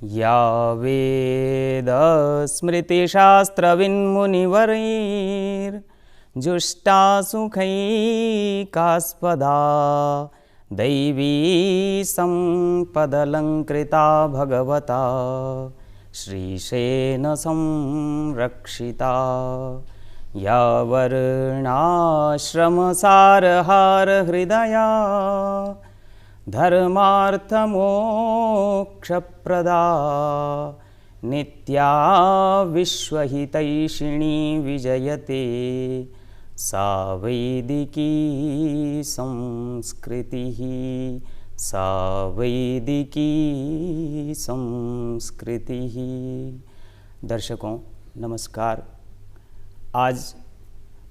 या वेदस्मृतिशास्त्रविन्मुनिवरैर्जुष्टा सुखैकास्पदा दैवी सम्पदलङ्कृता भगवता श्रीशेन संरक्षिता। या वर्णाश्रमसारहारहृदया धर्मार्थमोक्षप्रदा नित्या विश्वहितैषिणी विजयते सा वैदिकी संस्कृतिः। सा वैदिकी संस्कृतिः। दर्शकों नमस्कार। आज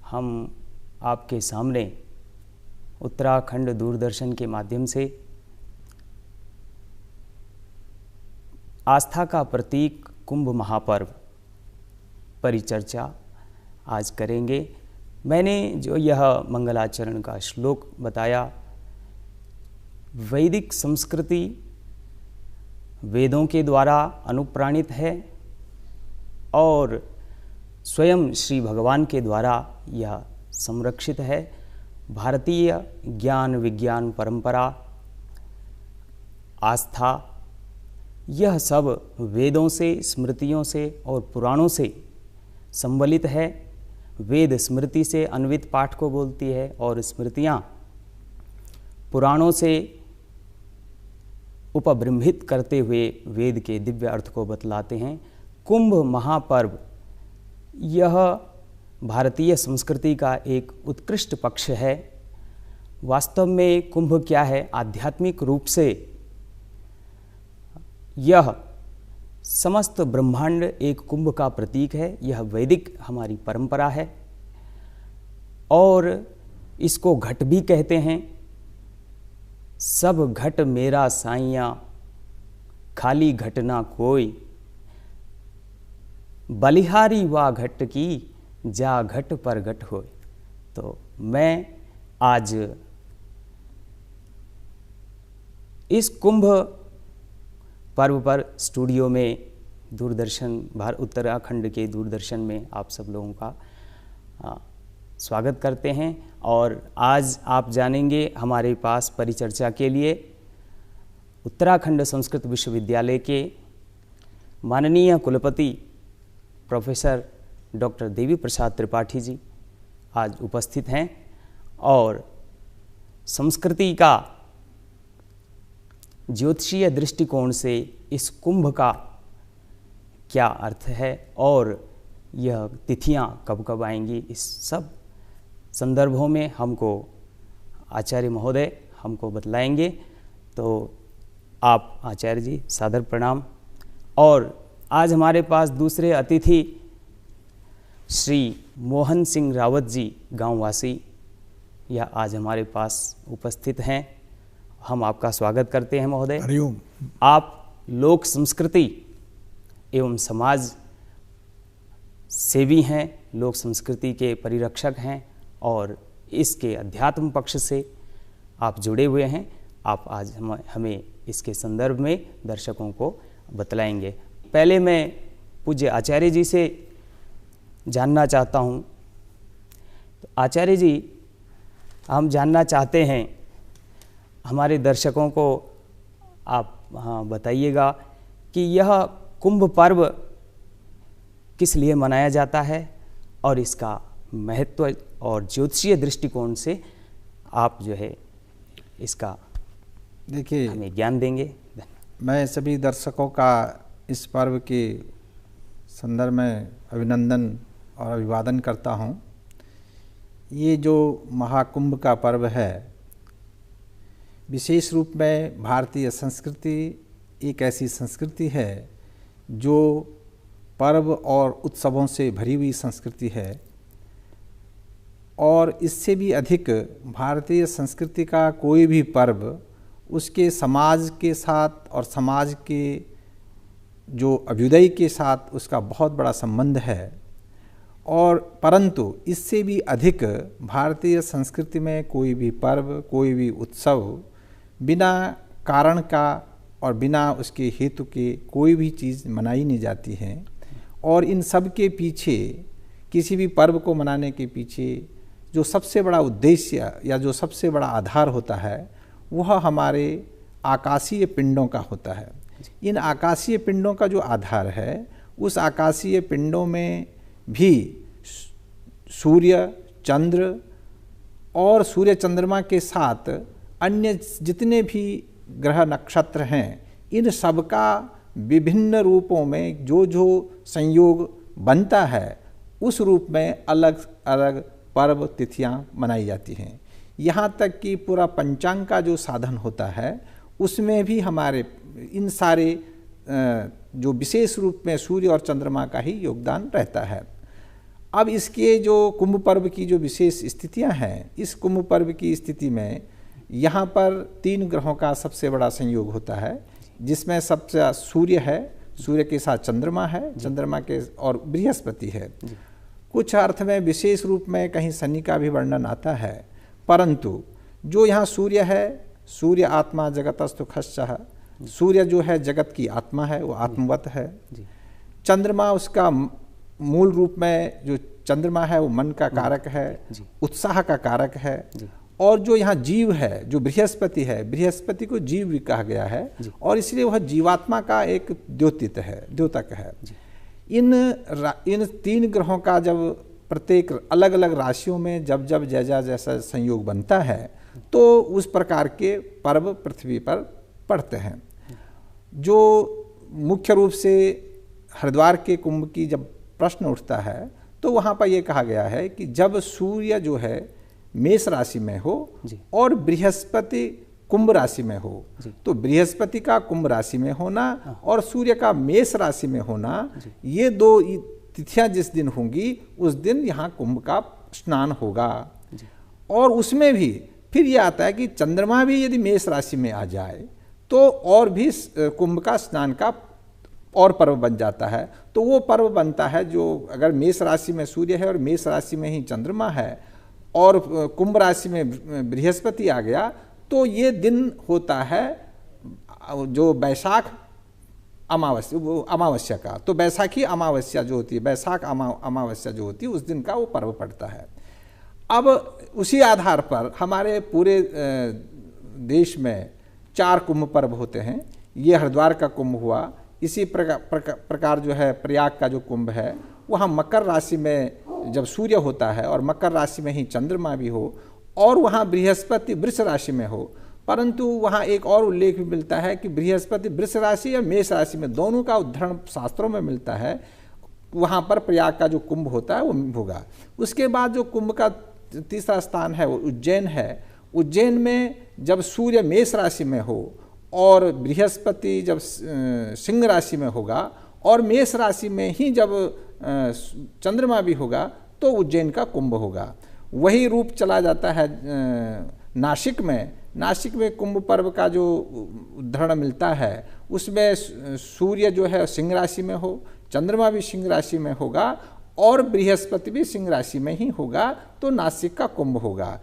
हम आपके सामने उत्तराखंड दूरदर्शन के माध्यम से आस्था का प्रतीक कुंभ महापर्व परिचर्चा आज करेंगे। मैंने जो यह मंगलाचरण का श्लोक बताया, वैदिक संस्कृति वेदों के द्वारा अनुप्राणित है और स्वयं श्री भगवान के द्वारा यह संरक्षित है। भारतीय ज्ञान विज्ञान परंपरा, आस्था, यह सब वेदों से, स्मृतियों से और पुराणों से संबलित है। वेद स्मृति से अन्वित पाठ को बोलती है और स्मृतियाँ पुराणों से उपबृंहित करते हुए वेद के दिव्य अर्थ को बतलाते हैं। कुंभ महापर्व यह भारतीय संस्कृति का एक उत्कृष्ट पक्ष है। वास्तव में कुंभ क्या है? आध्यात्मिक रूप से यह समस्त ब्रह्मांड एक कुंभ का प्रतीक है। यह वैदिक हमारी परंपरा है और इसको घट भी कहते हैं। सब घट मेरा साइयाँ, खाली घट ना कोई, बलिहारी वा घट की, जा घट पर घट होए। तो मैं आज इस कुंभ पर्व पर स्टूडियो में दूरदर्शन उत्तराखंड के दूरदर्शन में आप सब लोगों का स्वागत करते हैं। और आज आप जानेंगे हमारे पास परिचर्चा के लिए उत्तराखंड संस्कृत विश्वविद्यालय के माननीय कुलपति प्रोफेसर डॉक्टर देवी प्रसाद त्रिपाठी जी आज उपस्थित हैं और संस्कृति का ज्योतिषीय दृष्टिकोण से इस कुंभ का क्या अर्थ है और यह तिथियां कब कब आएंगी, इस सब संदर्भों में हमको आचार्य महोदय हमको बतलाएंगे। तो आप आचार्य जी सादर प्रणाम। और आज हमारे पास दूसरे अतिथि श्री मोहन सिंह रावत जी, गांववासी, यह आज हमारे पास उपस्थित हैं। हम आपका स्वागत करते हैं महोदय। हरिओम। आप लोक संस्कृति एवं समाज सेवी हैं, लोक संस्कृति के परिरक्षक हैं और इसके अध्यात्म पक्ष से आप जुड़े हुए हैं। आप आज हमें इसके संदर्भ में दर्शकों को बतलाएंगे। पहले मैं पूज्य आचार्य जी से जानना चाहता हूँ। तो आचार्य जी, हम जानना चाहते हैं, हमारे दर्शकों को आप बताइएगा कि यह कुंभ पर्व किस लिए मनाया जाता है और इसका महत्व और ज्योतिषीय दृष्टिकोण से आप जो है इसका देखिए, हमें ज्ञान देंगे। मैं सभी दर्शकों का इस पर्व के संदर्भ में अभिनंदन और अभिवादन करता हूँ। ये जो महाकुंभ का पर्व है, विशेष रूप में भारतीय संस्कृति एक ऐसी संस्कृति है जो पर्व और उत्सवों से भरी हुई संस्कृति है और इससे भी अधिक भारतीय संस्कृति का कोई भी पर्व उसके समाज के साथ और समाज के जो अभ्युदय के साथ उसका बहुत बड़ा संबंध है। और परंतु इससे भी अधिक भारतीय संस्कृति में कोई भी पर्व, कोई भी उत्सव बिना कारण का और बिना उसके हेतु के कोई भी चीज़ मनाई नहीं जाती है। और इन सब के पीछे, किसी भी पर्व को मनाने के पीछे जो सबसे बड़ा उद्देश्य या जो सबसे बड़ा आधार होता है वह हमारे आकाशीय पिंडों का होता है। इन आकाशीय पिंडों का जो आधार है, उस आकाशीय पिंडों में भी सूर्य, चंद्र और सूर्य चंद्रमा के साथ अन्य जितने भी ग्रह नक्षत्र हैं, इन सब का विभिन्न रूपों में जो जो संयोग बनता है, उस रूप में अलग अलग पर्व तिथियां मनाई जाती हैं। यहाँ तक कि पूरा पंचांग का जो साधन होता है, उसमें भी हमारे इन सारे जो विशेष रूप में सूर्य और चंद्रमा का ही योगदान रहता है। अब इसके जो कुंभ पर्व की जो विशेष स्थितियां हैं, इस कुंभ पर्व की स्थिति में यहाँ पर 3 ग्रहों का सबसे बड़ा संयोग होता है, जिसमें सबसे सूर्य है, सूर्य के साथ चंद्रमा है, चंद्रमा के और बृहस्पति है। कुछ अर्थ में विशेष रूप में कहीं शनि का भी वर्णन आता है, परंतु जो यहाँ सूर्य है, सूर्य आत्मा जगतस्तु खश्चः, सूर्य जो है जगत की आत्मा है, वो आत्मवत है। चंद्रमा उसका मूल रूप में जो चंद्रमा है वो मन का कारक है, उत्साह का कारक है। और जो यहाँ जीव है, जो बृहस्पति है, बृहस्पति को जीव भी कहा गया है और इसलिए वह जीवात्मा का एक द्योतित है, द्योतक है। इन 3 ग्रहों का जब प्रत्येक अलग अलग राशियों में जब जब जैसा जैसा संयोग बनता है, तो उस प्रकार के पर्व पृथ्वी पर पड़ते हैं। जो मुख्य रूप से हरिद्वार के कुंभ की जब प्रश्न उठता है, तो वहाँ पर यह कहा गया है कि जब सूर्य जो है मेष राशि में हो और बृहस्पति कुंभ राशि में हो, तो बृहस्पति का कुंभ राशि में होना और सूर्य का मेष राशि में होना, ये 2 तिथियां जिस दिन होंगी उस दिन यहाँ कुंभ का स्नान होगा। और उसमें भी फिर ये आता है कि चंद्रमा भी यदि मेष राशि में आ जाए तो और भी कुंभ का स्नान का और पर्व बन जाता है। तो वो पर्व बनता है जो अगर मेष राशि में सूर्य है और मेष राशि में ही चंद्रमा है और कुंभ राशि में बृहस्पति आ गया, तो ये दिन होता है जो बैसाख अमावस्या का। तो बैसाखी अमावस्या जो होती है, बैसाख अमावस्या जो होती है, उस दिन का वो पर्व पड़ता है। अब उसी आधार पर हमारे पूरे देश में 4 कुंभ पर्व होते हैं। ये हरिद्वार का कुंभ हुआ, इसी प्रकार जो है प्रयाग का जो कुंभ है, वहाँ मकर राशि में जब सूर्य होता है और मकर राशि में ही चंद्रमा भी हो और वहाँ बृहस्पति वृष राशि में हो, परंतु वहाँ एक और उल्लेख भी मिलता है कि बृहस्पति वृष राशि या मेष राशि में, दोनों का उद्धरण शास्त्रों में मिलता है। वहाँ पर प्रयाग का जो कुंभ होता है वो होगा। उसके बाद जो कुंभ का तीसरा स्थान है वो उज्जैन है। उज्जैन में जब सूर्य मेष राशि में हो और बृहस्पति जब सिंह राशि में होगा और मेष राशि में ही जब चंद्रमा भी होगा, तो उज्जैन का कुंभ होगा। वही रूप चला जाता है नासिक में। नासिक में कुंभ पर्व का जो उदाहरण मिलता है, उसमें सूर्य जो है सिंह राशि में हो, चंद्रमा भी सिंह राशि में होगा और बृहस्पति भी सिंह राशि में ही होगा, तो नासिक का कुंभ होगा।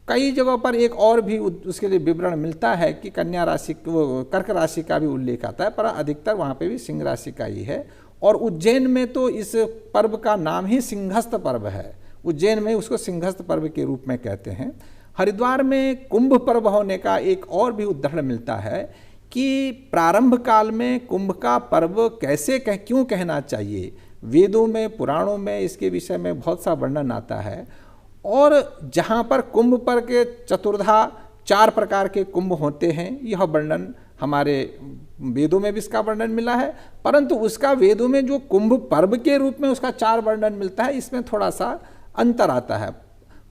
कई जगहों पर एक और भी उसके लिए विवरण मिलता है कि कन्या राशि, कर्क राशि का भी उल्लेख आता है, पर अधिकतर वहाँ पे भी सिंह राशि का ही है। और उज्जैन में तो इस पर्व का नाम ही सिंहस्थ पर्व है। उज्जैन में उसको सिंहस्थ पर्व के रूप में कहते हैं। हरिद्वार में कुंभ पर्व होने का एक और भी उदाहरण मिलता है कि प्रारंभ काल में कुंभ का पर्व कैसे क्यों कहना चाहिए। वेदों में, पुराणों में इसके विषय में बहुत सा वर्णन आता है। और जहाँ पर कुंभ पर्व के चतुर्धा 4 प्रकार के कुंभ होते हैं, यह वर्णन हमारे वेदों में भी इसका वर्णन मिला है, परंतु उसका वेदों में जो कुंभ पर्व के रूप में उसका 4 वर्णन मिलता है, इसमें थोड़ा सा अंतर आता है।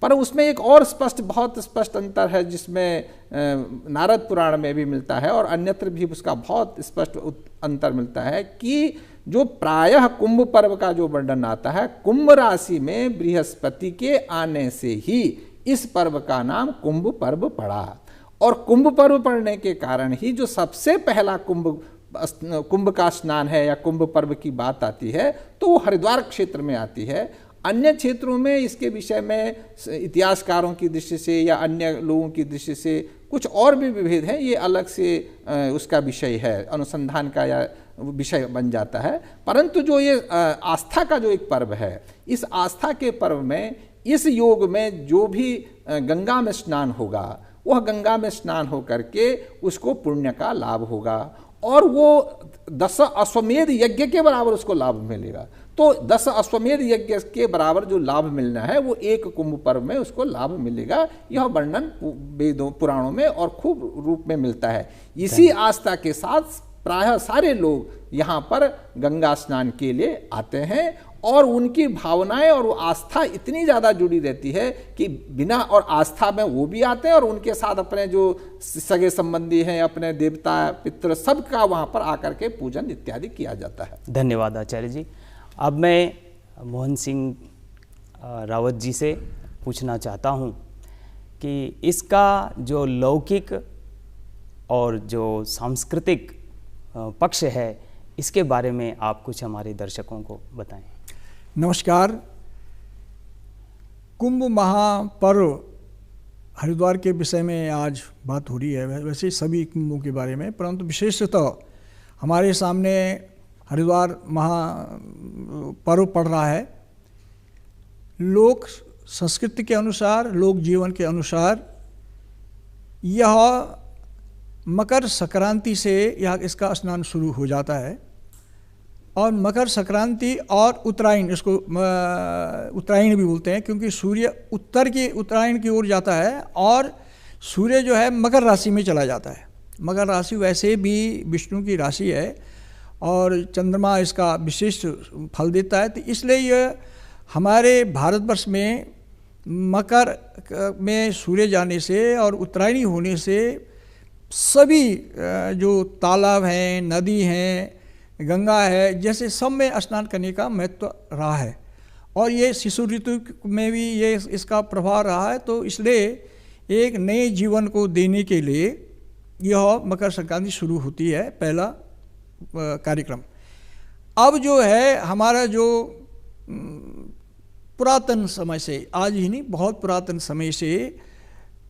पर उसमें एक और बहुत स्पष्ट अंतर है, जिसमें नारद पुराण में भी मिलता है और अन्यत्र भी उसका बहुत स्पष्ट अंतर मिलता है कि जो प्रायः कुंभ पर्व का जो वर्णन आता है, कुंभ राशि में बृहस्पति के आने से ही इस पर्व का नाम कुंभ पर्व पड़ा। और कुंभ पर्व पड़ने के कारण ही जो सबसे पहला कुंभ का स्नान है या कुंभ पर्व की बात आती है, तो वो हरिद्वार क्षेत्र में आती है। अन्य क्षेत्रों में इसके विषय में इतिहासकारों की दृष्टि से या अन्य लोगों की दृष्टि से कुछ और भी विभेद हैं, ये अलग से उसका विषय है, अनुसंधान का या विषय बन जाता है। परंतु जो ये आस्था का जो एक पर्व है, इस आस्था के पर्व में इस योग में जो भी गंगा में स्नान होगा वह गंगा में स्नान हो करके उसको पुण्य का लाभ होगा और वो 10 अश्वमेध यज्ञ के बराबर उसको लाभ मिलेगा। तो 10 अश्वमेध यज्ञ के बराबर जो लाभ मिलना है वो एक कुंभ पर्व में उसको लाभ मिलेगा। यह वर्णन वेदों पुराणों में और खूब रूप में मिलता है। इसी आस्था के साथ प्रायः सारे लोग यहाँ पर गंगा स्नान के लिए आते हैं और उनकी भावनाएं और वो आस्था इतनी ज़्यादा जुड़ी रहती है कि बिना और आस्था में वो भी आते हैं और उनके साथ अपने जो सगे संबंधी हैं, अपने देवता पितृ, सबका वहाँ पर आकर के पूजन इत्यादि किया जाता है। धन्यवाद आचार्य जी। अब मैं मोहन सिंह रावत जी से पूछना चाहता हूँ कि इसका जो लौकिक और जो सांस्कृतिक पक्ष है इसके बारे में आप कुछ हमारे दर्शकों को बताएं। नमस्कार। कुंभ महापर्व हरिद्वार के विषय में आज बात हो रही है, वैसे सभी कुंभों के बारे में, परंतु विशेषतः हमारे सामने हरिद्वार महापर्व पड़ रहा है। लोक संस्कृति के अनुसार, लोक जीवन के अनुसार यह मकर संक्रांति से यह इसका स्नान शुरू हो जाता है और मकर संक्रांति और उत्तरायण, इसको उत्तरायण भी बोलते हैं क्योंकि सूर्य उत्तरायण की ओर जाता है और सूर्य जो है मकर राशि में चला जाता है। मकर राशि वैसे भी विष्णु की राशि है और चंद्रमा इसका विशिष्ट फल देता है, तो इसलिए यह हमारे भारतवर्ष में मकर में सूर्य जाने से और उत्तरायणी होने से सभी जो तालाब हैं, नदी हैं, गंगा है, जैसे सब में स्नान करने का महत्व रहा है और ये शिशु ऋतु में भी ये इसका प्रभाव रहा है। तो इसलिए एक नए जीवन को देने के लिए यह मकर संक्रांति शुरू होती है, पहला कार्यक्रम। अब जो है हमारा जो पुरातन समय से, आज ही नहीं बहुत पुरातन समय से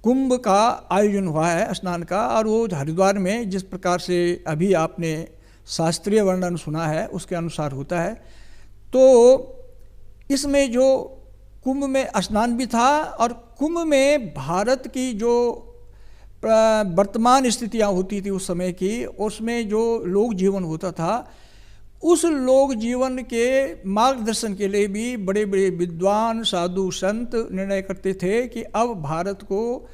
कुंभ का आयोजन हुआ है स्नान का, और वो हरिद्वार में जिस प्रकार से अभी आपने शास्त्रीय वर्णन सुना है उसके अनुसार होता है। तो इसमें जो कुंभ में स्नान भी था और कुंभ में भारत की जो वर्तमान स्थितियां होती थी उस समय की, उसमें जो लोक जीवन होता था, उस लोक जीवन के मार्गदर्शन के लिए भी बड़े बड़े विद्वान साधु संत निर्णय करते थे कि अब भारत को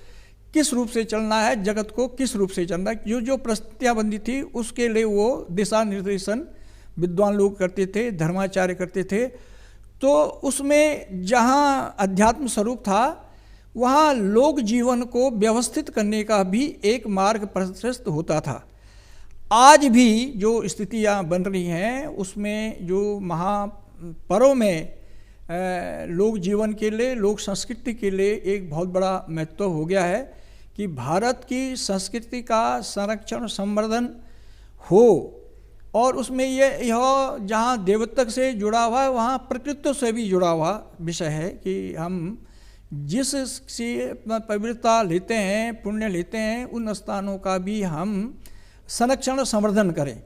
किस रूप से चलना है, जगत को किस रूप से चलना है। जो जो परिस्थितियाँ बंदी थी उसके लिए वो दिशा निर्देशन विद्वान लोग करते थे, धर्माचार्य करते थे। तो उसमें जहाँ अध्यात्म स्वरूप था वहाँ लोक जीवन को व्यवस्थित करने का भी एक मार्ग प्रशस्त होता था। आज भी जो स्थितियाँ बन रही हैं उसमें जो महापर्व में लोक जीवन के लिए, लोक संस्कृति के लिए एक बहुत बड़ा महत्व हो गया है कि भारत की संस्कृति का संरक्षण संवर्धन हो। और उसमें यह जहाँ देवत्व से जुड़ा हुआ है वहाँ प्रकृति से भी जुड़ा हुआ विषय है कि हम जिस से पवित्रता लेते हैं, पुण्य लेते हैं, उन स्थानों का भी हम संरक्षण संवर्धन करें।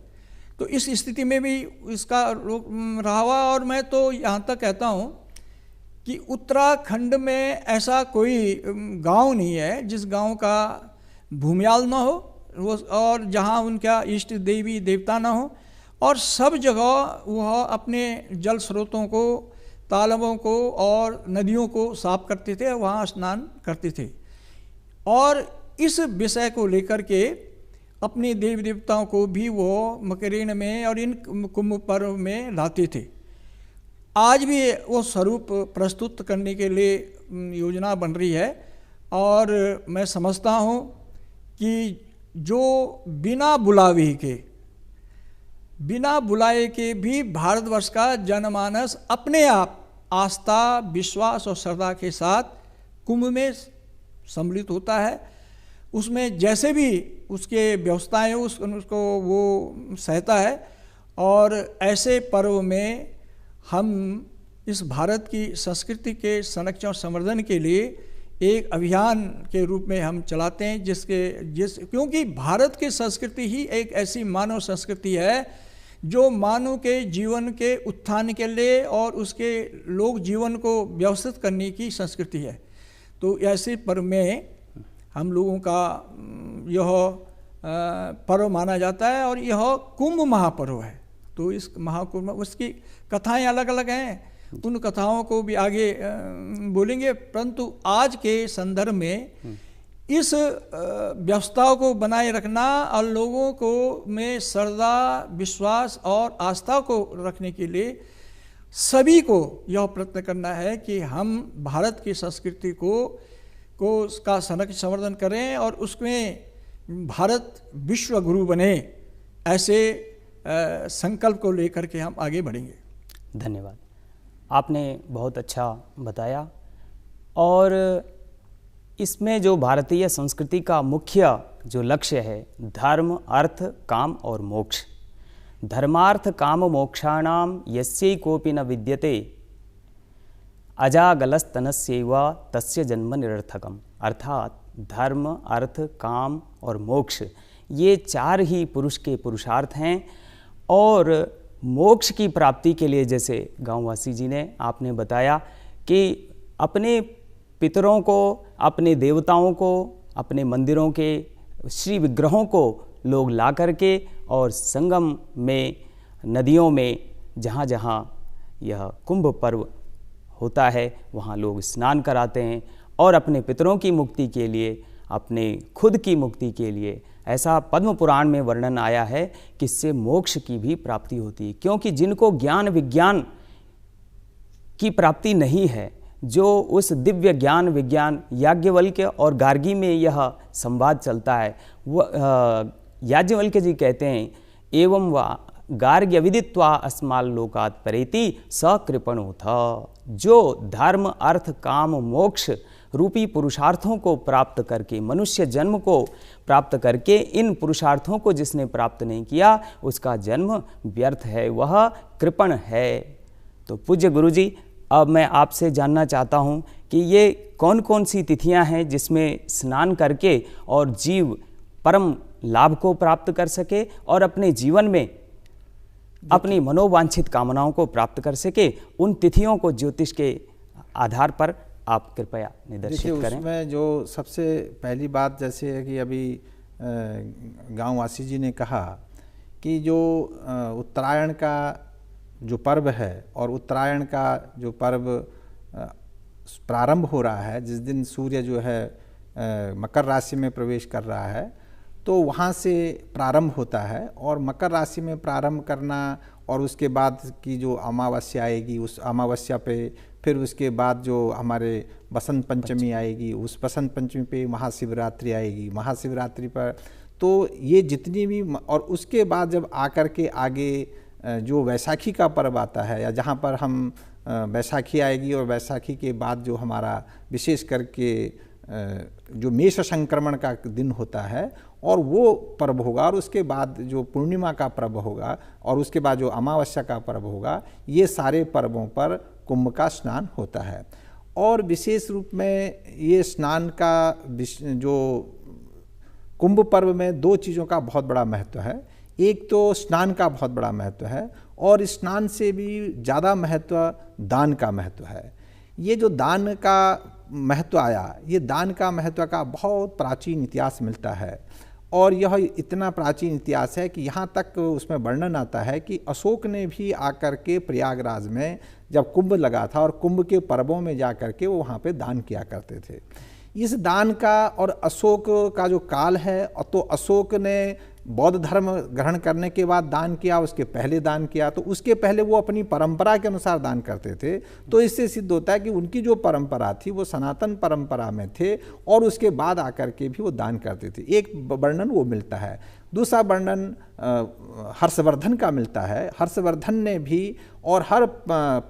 तो इस स्थिति में भी इसका रहा हुआ। और मैं तो यहाँ तक कहता हूँ कि उत्तराखंड में ऐसा कोई गांव नहीं है जिस गांव का भूमियाल ना हो वो, और जहाँ उनका इष्ट देवी देवता ना हो, और सब जगह वह अपने जल स्रोतों को, तालाबों को और नदियों को साफ करते थे, वहाँ स्नान करते थे और इस विषय को लेकर के अपने देवी देवताओं को भी वो मकरेण में और इन कुंभ पर्व में लाते थे। आज भी वो स्वरूप प्रस्तुत करने के लिए योजना बन रही है और मैं समझता हूँ कि जो बिना बुलाए के भी भारतवर्ष का जनमानस अपने आप आस्था, विश्वास और श्रद्धा के साथ कुंभ में सम्मिलित होता है। उसमें जैसे भी उसके व्यवस्थाएं उसको वो सहता है और ऐसे पर्व में हम इस भारत की संस्कृति के संरक्षण और संवर्धन के लिए एक अभियान के रूप में हम चलाते हैं, क्योंकि भारत की संस्कृति ही एक ऐसी मानव संस्कृति है जो मानव के जीवन के उत्थान के लिए और उसके लोक जीवन को व्यवस्थित करने की संस्कृति है। तो ऐसे पर्व में हम लोगों का यह पर्व माना जाता है और यह कुंभ महापर्व है। तो इस महाकुंभ, उसकी कथाएं अलग अलग हैं, उन कथाओं को भी आगे बोलेंगे, परंतु आज के संदर्भ में इस व्यवस्था को बनाए रखना और लोगों को में श्रद्धा, विश्वास और आस्था को रखने के लिए सभी को यह प्रयत्न करना है कि हम भारत की संस्कृति को उसका संरक्षण संवर्धन करें और उसमें भारत विश्व गुरु बने। ऐसे संकल्प को लेकर के हम आगे बढ़ेंगे। धन्यवाद, आपने बहुत अच्छा बताया। और इसमें जो भारतीय संस्कृति का मुख्य जो लक्ष्य है, धर्म, अर्थ, काम और मोक्ष। धर्मार्थ काम मोक्षाणाम यस्यैकोपि न विद्यते अजागलस्तनस्यैव तस्य जन्म निरर्थकम। अर्थात धर्म, अर्थ, काम और मोक्ष, ये चार ही पुरुष के पुरुषार्थ हैं। और मोक्ष की प्राप्ति के लिए, जैसे गांववासी जी ने आपने बताया कि अपने पितरों को, अपने देवताओं को, अपने मंदिरों के श्री विग्रहों को लोग ला करके और संगम में, नदियों में, जहाँ जहाँ यह कुंभ पर्व होता है वहाँ लोग स्नान कराते हैं और अपने पितरों की मुक्ति के लिए, अपने खुद की मुक्ति के लिए, ऐसा पद्म पुराण में वर्णन आया है कि इससे मोक्ष की भी प्राप्ति होती है। क्योंकि जिनको ज्ञान विज्ञान की प्राप्ति नहीं है, जो उस दिव्य ज्ञान विज्ञान, याज्ञवल्क्य और गार्गी में यह संवाद चलता है, वह याज्ञवल्क्य जी कहते हैं, एवं वा गार्ग्य विदित्वा अस्माल लोकात् परेति स कृपणोथ। जो धर्म, अर्थ, काम, मोक्ष रूपी पुरुषार्थों को प्राप्त करके, मनुष्य जन्म को प्राप्त करके, इन पुरुषार्थों को जिसने प्राप्त नहीं किया उसका जन्म व्यर्थ है, वह कृपण है। तो पूज्य गुरु जी, अब मैं आपसे जानना चाहता हूँ कि ये कौन कौन सी तिथियाँ हैं जिसमें स्नान करके और जीव परम लाभ को प्राप्त कर सके और अपने जीवन में अपनी मनोवांछित कामनाओं को प्राप्त कर सके। उन तिथियों को ज्योतिष के आधार पर आप कृपया निर्देशित करें। उसमें जो सबसे पहली बात जैसे है कि अभी गांववासी जी ने कहा कि जो उत्तरायण का जो पर्व है और उत्तरायण का जो पर्व प्रारंभ हो रहा है, जिस दिन सूर्य जो है मकर राशि में प्रवेश कर रहा है, तो वहाँ से प्रारंभ होता है। और मकर राशि में प्रारंभ करना और उसके बाद की जो अमावस्या आएगी, उस अमावस्या पे फिर उसके बाद जो हमारे बसंत पंचमी आएगी, उस बसंत पंचमी पे महाशिवरात्रि आएगी, महाशिवरात्रि पर तो ये जितनी भी, और उसके बाद जब आकर के आगे जो वैसाखी का पर्व आता है, या जहाँ पर हम बैसाखी आएगी और बैसाखी के बाद जो हमारा विशेष करके जो मेष संक्रमण का दिन होता है और वो पर्व होगा, और उसके बाद जो पूर्णिमा का पर्व होगा और उसके बाद जो अमावस्या का पर्व होगा, ये सारे पर्वों पर कुंभ का स्नान होता है। और विशेष रूप में ये स्नान का जो कुंभ पर्व में दो चीज़ों का बहुत बड़ा महत्व है। एक तो स्नान का बहुत बड़ा महत्व है और स्नान से भी ज़्यादा महत्व दान का महत्व है। ये जो दान का महत्व आया, ये दान का महत्व का बहुत प्राचीन इतिहास मिलता है। और यह इतना प्राचीन इतिहास है कि यहाँ तक उसमें वर्णन आता है कि अशोक ने भी आकर के प्रयागराज में जब कुंभ लगा था और कुंभ के पर्वों में जा कर के वो वहाँ पे दान किया करते थे। इस दान का और अशोक का जो काल है, तो अशोक ने बौद्ध धर्म ग्रहण करने के बाद दान किया, उसके पहले दान किया, तो उसके पहले वो अपनी परंपरा के अनुसार दान करते थे। तो इससे सिद्ध होता है कि उनकी जो परंपरा थी वो सनातन परंपरा में थे और उसके बाद आकर के भी वो दान करते थे। एक वर्णन वो मिलता है। दूसरा वर्णन हर्षवर्धन का मिलता है। हर्षवर्धन ने भी और हर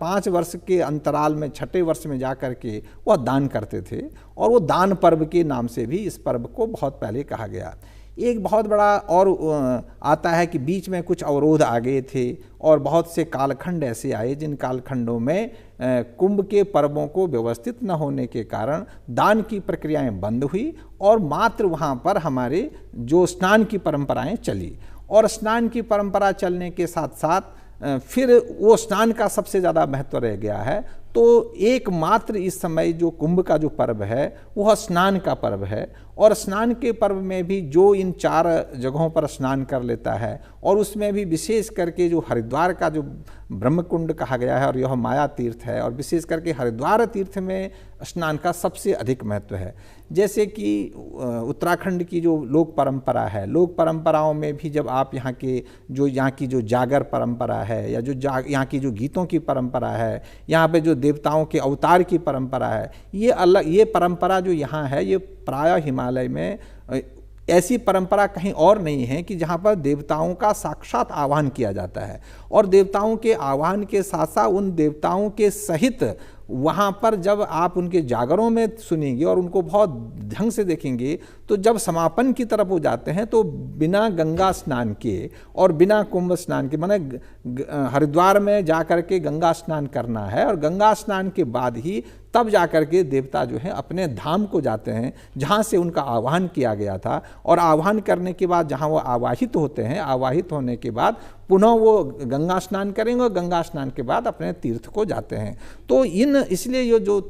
5 वर्ष के अंतराल में 6ठे वर्ष में जा कर के वह दान करते थे और वो दान पर्व के नाम से भी इस पर्व को बहुत पहले कहा गया। एक बहुत बड़ा और आता है कि बीच में कुछ अवरोध आ गए थे और बहुत से कालखंड ऐसे आए जिन कालखंडों में कुंभ के पर्वों को व्यवस्थित न होने के कारण दान की प्रक्रियाएं बंद हुई और मात्र वहाँ पर हमारे जो स्नान की परंपराएं चली। और स्नान की परंपरा चलने के साथ साथ फिर वो स्नान का सबसे ज़्यादा महत्व रह गया है। तो एकमात्र इस समय जो कुंभ का जो पर्व है वह स्नान का पर्व है। और स्नान के पर्व में भी जो इन 4 जगहों पर स्नान कर लेता है और उसमें भी विशेष करके जो हरिद्वार का जो ब्रह्मकुंड कहा गया है और यह माया तीर्थ है, और विशेष करके हरिद्वार तीर्थ में स्नान का सबसे अधिक महत्व है। जैसे कि उत्तराखंड की जो लोक परंपरा है, लोक परंपराओं में भी जब आप यहाँ की जो जागर परंपरा है या जो यहाँ की जो गीतों की परंपरा है, यहाँ पे जो देवताओं के अवतार की परंपरा है, ये परंपरा जो यहाँ है ये प्रायः हिमालय में ऐसी परंपरा कहीं और नहीं है कि जहाँ पर देवताओं का साक्षात आह्वान किया जाता है। और देवताओं के आह्वान के साथ साथ उन देवताओं के सहित वहाँ पर जब आप उनके जागरों में सुनेंगे और उनको बहुत ढंग से देखेंगे तो जब समापन की तरफ हो जाते हैं तो बिना गंगा स्नान के और बिना कुंभ स्नान के, माने हरिद्वार में जा कर के गंगा स्नान करना है और गंगा स्नान के बाद ही तब जाकर के देवता जो है अपने धाम को जाते हैं जहाँ से उनका आह्वान किया गया था। और आह्वान करने के बाद जहाँ वो आवाहित होते हैं, आवाहित होने के बाद पुनः वो गंगा स्नान करेंगे और गंगा स्नान के बाद अपने तीर्थ को जाते हैं। तो इसलिए ये जो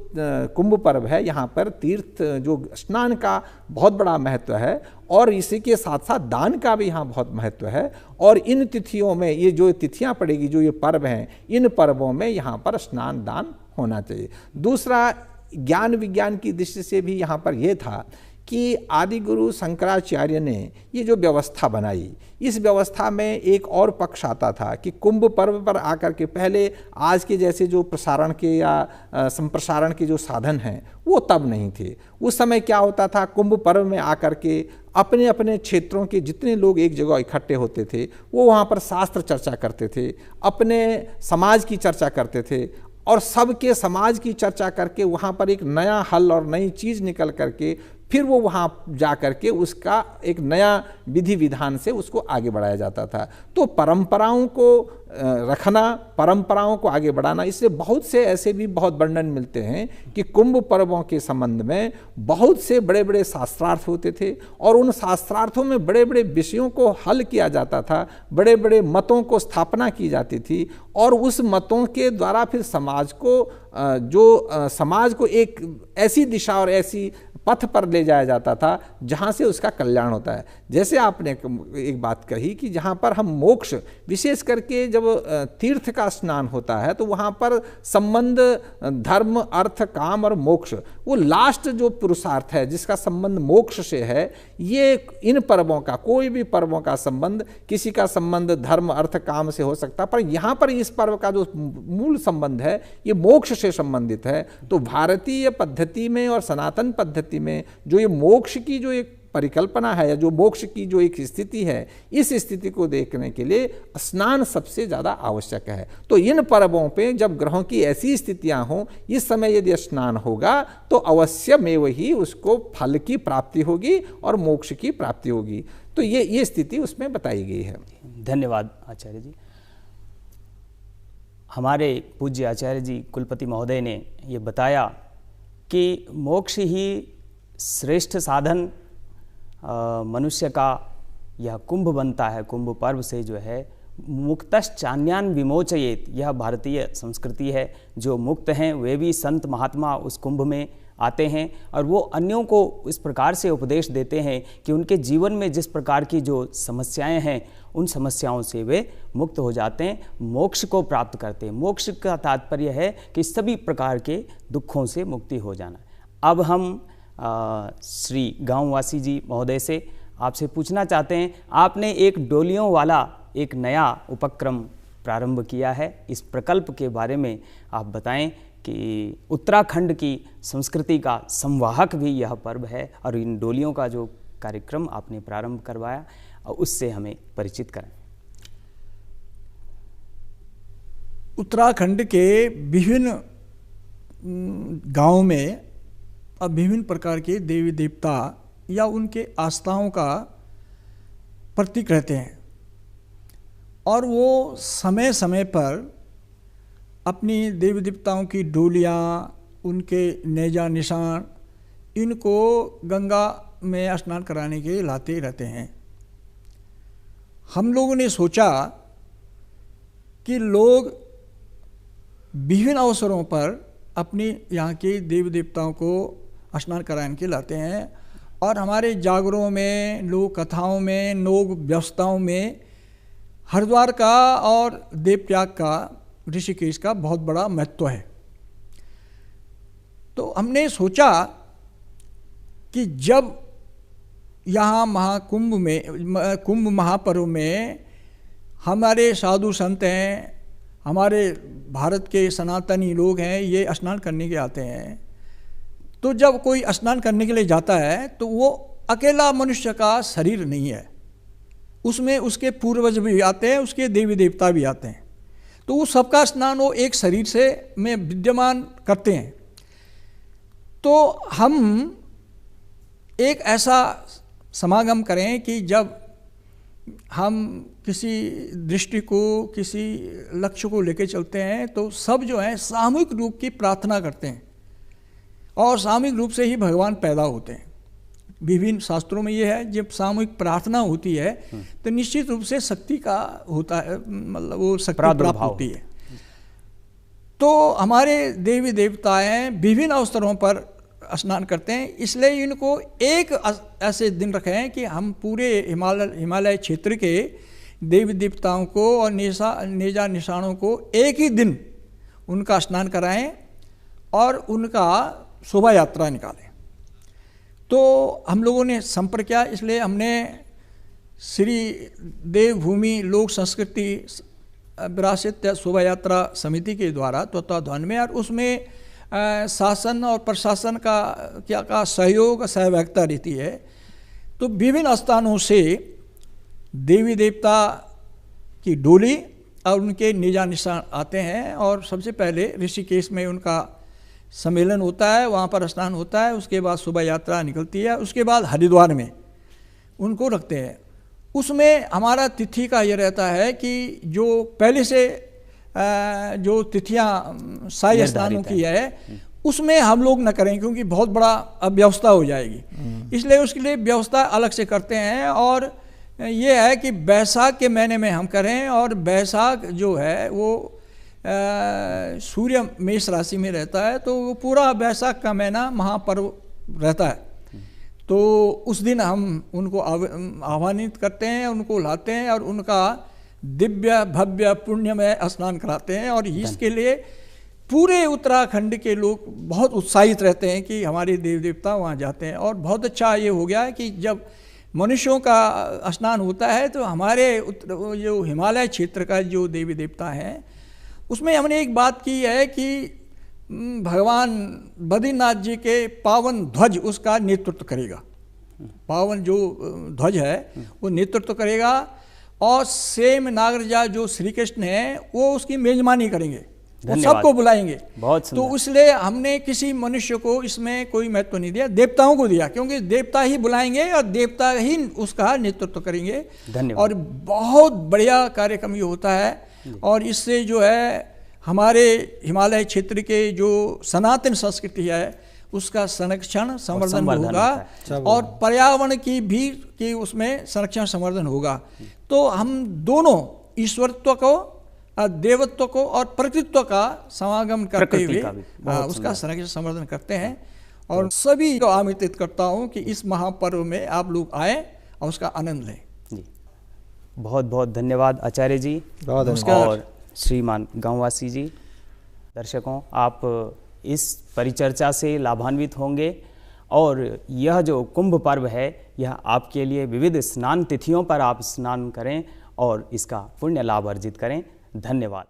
कुंभ पर्व है यहाँ पर तीर्थ जो स्नान का बहुत बड़ा महत्व है और इसी के साथ साथ दान का भी यहाँ बहुत महत्व है। और इन तिथियों में ये जो तिथियाँ पड़ेगी, जो ये पर्व हैं, इन पर्वों में यहाँ पर स्नान दान होना चाहिए। दूसरा, ज्ञान विज्ञान की दृष्टि से भी यहाँ पर यह था कि आदि गुरु शंकराचार्य ने ये जो व्यवस्था बनाई, इस व्यवस्था में एक और पक्ष आता था कि कुंभ पर्व पर आकर के पहले आज के जैसे जो प्रसारण के या संप्रसारण के जो साधन हैं वो तब नहीं थे। उस समय क्या होता था, कुंभ पर्व में आकर के अपने अपने क्षेत्रों के जितने लोग एक जगह इकट्ठे होते थे वो वहाँ पर शास्त्र चर्चा करते थे, अपने समाज की चर्चा करते थे और सबके समाज की चर्चा करके वहाँ पर एक नया हल और नई चीज़ निकल करके फिर वो वहाँ जा कर के उसका एक नया विधि विधान से उसको आगे बढ़ाया जाता था। तो परंपराओं को रखना, परंपराओं को आगे बढ़ाना, इससे बहुत से ऐसे भी बहुत वर्णन मिलते हैं कि कुंभ पर्वों के संबंध में बहुत से बड़े बड़े शास्त्रार्थ होते थे और उन शास्त्रार्थों में बड़े बड़े विषयों को हल किया जाता था, बड़े बड़े मतों को स्थापना की जाती थी और उस मतों के द्वारा फिर समाज को एक ऐसी दिशा और ऐसी पथ पर ले जाया जाता था जहाँ से उसका कल्याण होता है। जैसे आपने एक बात कही कि जहाँ पर हम मोक्ष, विशेष करके जब तीर्थ का स्नान होता है तो वहाँ पर संबंध धर्म, अर्थ, काम और मोक्ष, वो लास्ट जो पुरुषार्थ है जिसका संबंध मोक्ष से है, ये इन पर्वों का, कोई भी पर्वों का संबंध, किसी का संबंध धर्म, अर्थ, काम से हो सकता, पर यहाँ पर इस पर्व का जो मूल संबंध है ये मोक्ष से संबंधित है। तो भारतीय पद्धति में और सनातन पद्धति में जो ये मोक्ष की जो एक परिकल्पना है या जो मोक्ष की जो एक स्थिति है, इस स्थिति को देखने के लिए स्नान सबसे ज़्यादा आवश्यक है। तो इन पर्वों पे जब ग्रहों की ऐसी स्थितियां हों, इस समय यदि स्नान होगा तो अवश्य में वही उसको फल की प्राप्ति होगी और मोक्ष की प्राप्ति होगी। तो ये स्थिति उसमें बताई गई है। धन्यवाद आचार्य जी। हमारे पूज्य आचार्य जी कुलपति महोदय ने ये बताया कि मोक्ष ही श्रेष्ठ साधन मनुष्य का यह कुंभ बनता है। कुंभ पर्व से जो है मुक्तश्चान्यान विमोचयेत, यह भारतीय संस्कृति है। जो मुक्त हैं वे भी संत महात्मा उस कुंभ में आते हैं और वो अन्यों को इस प्रकार से उपदेश देते हैं कि उनके जीवन में जिस प्रकार की जो समस्याएं हैं उन समस्याओं से वे मुक्त हो जाते हैं, मोक्ष को प्राप्त करते हैं। मोक्ष का तात्पर्य है कि सभी प्रकार के दुखों से मुक्ति हो जाना। अब हम श्री गांववासी जी महोदय से आपसे पूछना चाहते हैं, आपने एक डोलियों वाला एक नया उपक्रम प्रारंभ किया है, इस प्रकल्प के बारे में आप बताएं कि उत्तराखंड की संस्कृति का संवाहक भी यह पर्व है और इन डोलियों का जो कार्यक्रम आपने प्रारंभ करवाया उससे हमें परिचित करें। उत्तराखंड के विभिन्न गांवों में अब विभिन्न प्रकार के देवी देवता या उनके आस्थाओं का प्रतीक रहते हैं और वो समय समय पर अपनी देवी देवताओं की डोलियाँ, उनके नेजा निशान, इनको गंगा में स्नान कराने के लिए लाते रहते हैं। हम लोगों ने सोचा कि लोग विभिन्न अवसरों पर अपनी यहाँ के देवी देवताओं को स्नान कराने के लाते हैं और हमारे जागरों में, लोक कथाओं में, लोक व्यवस्थाओं में हरिद्वार का और देवप्रयाग का, ऋषिकेश का बहुत बड़ा महत्व है। तो हमने सोचा कि जब यहाँ महाकुंभ में, कुंभ महापर्व में हमारे साधु संत हैं, हमारे भारत के सनातनी लोग हैं, ये स्नान करने के आते हैं, तो जब कोई स्नान करने के लिए जाता है तो वो अकेला मनुष्य का शरीर नहीं है, उसमें उसके पूर्वज भी आते हैं, उसके देवी देवता भी आते हैं, तो वो सबका स्नान वो एक शरीर से में विद्यमान करते हैं। तो हम एक ऐसा समागम करें कि जब हम किसी दृष्टि को, किसी लक्ष्य को लेकर चलते हैं तो सब जो है सामूहिक रूप की प्रार्थना करते हैं और सामूहिक रूप से ही भगवान पैदा होते हैं। विभिन्न शास्त्रों में ये है, जब सामूहिक प्रार्थना होती है तो निश्चित रूप से शक्ति का होता है, मतलब वो शक्ति प्राप्त होती है। तो हमारे देवी देवताएं विभिन्न अवसरों पर स्नान करते हैं, इसलिए इनको एक ऐसे दिन रखे हैं कि हम पूरे हिमालय क्षेत्र के देवी देवताओं को और नेजा निशानों को एक ही दिन उनका स्नान कराएं और उनका शोभा यात्रा निकालें। तो हम लोगों ने संपर्क किया, इसलिए हमने श्री देवभूमि लोक संस्कृति विरासत शोभा यात्रा समिति के द्वारा तत्वाधान में, और उसमें शासन और प्रशासन का सहयोग, सहभागिता रहती है। तो विभिन्न स्थानों से देवी देवता की डोली और उनके निजा निशान आते हैं और सबसे पहले ऋषिकेश में उनका सम्मेलन होता है, वहाँ पर स्नान होता है, उसके बाद शोभा यात्रा निकलती है, उसके बाद हरिद्वार में उनको रखते हैं। उसमें हमारा तिथि का ये रहता है कि जो पहले से जो तिथियां शाही स्नानों की है उसमें हम लोग न करें, क्योंकि बहुत बड़ा अव्यवस्था हो जाएगी, इसलिए उसके लिए व्यवस्था अलग से करते हैं। और ये है कि बैसाख के महीने में हम करें, और बैसाख जो है वो सूर्य मेष राशि में रहता है, तो वो पूरा बैसाख का महीना महापर्व रहता है। तो उस दिन हम उनको आह्वानित करते हैं, उनको लाते हैं और उनका दिव्य भव्य पुण्यमय स्नान कराते हैं। और इसके लिए पूरे उत्तराखंड के लोग बहुत उत्साहित रहते हैं कि हमारे देवी देवता वहाँ जाते हैं। और बहुत अच्छा ये हो गया है कि जब मनुष्यों का स्नान होता है तो हमारे जो हिमालय क्षेत्र का जो देवी देवता हैं उसमें हमने एक बात की है कि भगवान बद्रीनाथ जी के पावन ध्वज उसका नेतृत्व करेगा, पावन जो ध्वज है वो नेतृत्व करेगा, और सेम नागराजा जो श्री कृष्ण है वो उसकी मेजबानी करेंगे, वो सबको बुलाएंगे। तो इसलिए हमने किसी मनुष्य को इसमें कोई महत्व नहीं दिया, देवताओं को दिया, क्योंकि देवता ही बुलाएंगे और देवता ही उसका नेतृत्व करेंगे। और बहुत बढ़िया कार्यक्रम ये होता है, और इससे जो है हमारे हिमालय क्षेत्र के जो सनातन संस्कृति है उसका संरक्षण संवर्धन होगा, और पर्यावरण की भी कि उसमें संरक्षण संवर्धन होगा। तो हम दोनों ईश्वरत्व को, देवत्व को और प्रकृतित्व का समागम करते हुए उसका संरक्षण संवर्धन करते हैं। और सभी को आमंत्रित करता हूँ कि इस महापर्व में आप लोग आए और उसका आनंद लें। जी, बहुत बहुत धन्यवाद आचार्य जी और श्रीमान गांववासी जी। दर्शकों, आप इस परिचर्चा से लाभान्वित होंगे, और यह जो कुंभ पर्व है यह आपके लिए विविध स्नान तिथियों पर आप स्नान करें और इसका पुण्य लाभ अर्जित करें। धन्यवाद।